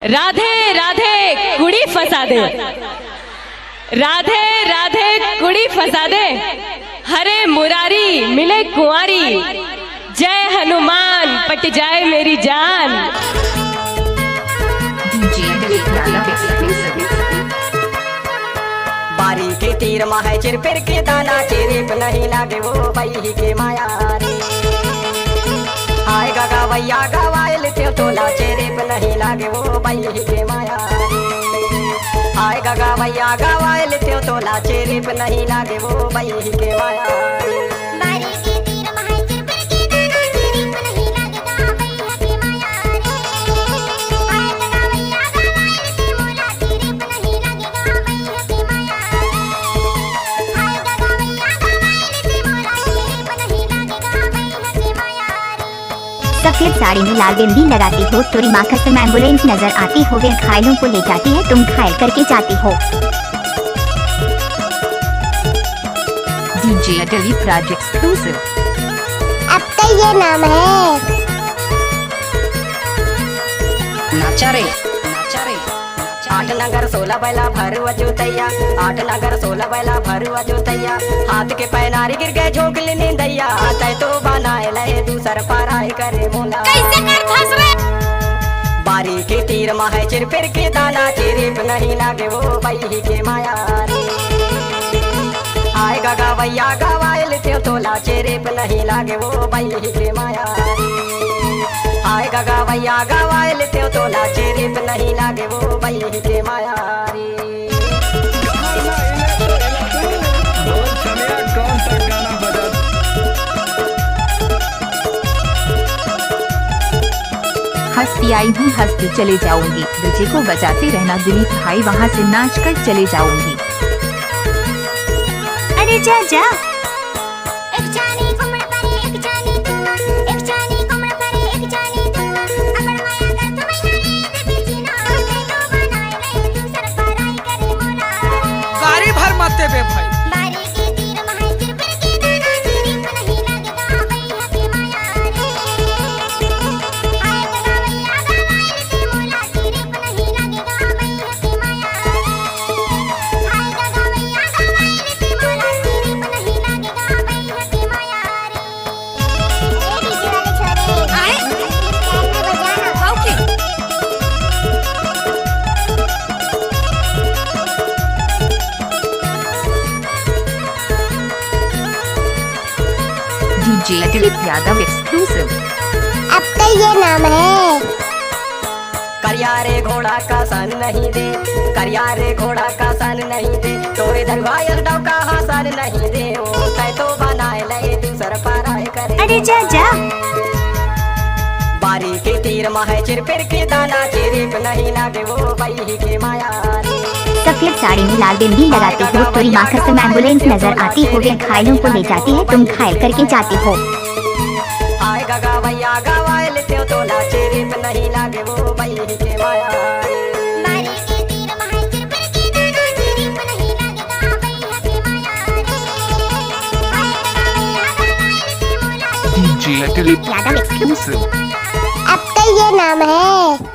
राधे राधे कुड़ी फंसा दे, राधे राधे कुड़ी फंसा दे, हरे मुरारी मिले कुंवारी, जय हनुमान पट जाए मेरी जान। बारी के तीर माहे चिर फिर के दाना चेरे पे नहीं लागे वो बही के माया रे। आए गगा भैया गवाइल ते तोला चेरे पे नहीं लागे वो बही के माया रे। आए गगा भैया गवाइल ते तोला चेरे पे नहीं लागे वो बही के माया रे। सफेद साड़ी में लाल बिंदी लगाती हो, तोरी माँ कसम एम्बुलेंस नजर आती हो, वे घायलों को ले जाती है, तुम घायल करके जाती हो। DJ Delhi Project Exclusive। अब तो ये नाम है नाचा रे आठ नगर 16 बैला भरुआ जोतैया, 8 नगर 16 बैला भरुआ जोतैया, हाथ के पैनारी गिर गए झोंक लेने दैया, तै तो बनाए लए दूसर पाराई करे मोला। कैसे कर फसवे बारी के तीर माहे चिर फिर के दाना चेरे पे नहीं लागे वो बही के माया रे। आए गगा भैया गवाइल ते तोला चेरे पे नहीं लागे वो बही के माया रे। आए गगा भैया गवाइल ते तोला चेरे पे नहीं लागे वो बही के माया रे। हंसती आई हूँ हंसती चले जाऊंगी, डीजे को बजाते रहना दिलीप भाई, वहाँ से नाच कर चले जाऊंगी। अरे जा जा। गाड़ी भर मत देबे भाई। DJ Dilip Yadav Exclusive। अब तो ये नाम है करिया रे घोड़ा का सन नहीं दे, करिया रे घोड़ा का सन नहीं दे, तोरे दरवायर डाव का हासन नहीं दे, ओ तै तो बनाए लए दूसर पाराय करे। अरे जा जा। बारी के तीर माहे चिर फिर के दाना चेरे पे नहीं लागे वो बही के माया रे। सफेद साड़ी में लाल बिंदी लगाती हो, तोरी माँ कसम एम्बुलेंस नजर आती हो, वे घायलों को ले जाती है, तुम घायल करके जाती हो। आए गगा भैया गवाइल ते तोला चेरे पे नहीं लागे वो बही के माया रे। DJ Dilip Yadav Exclusive। अब तो ये नाम है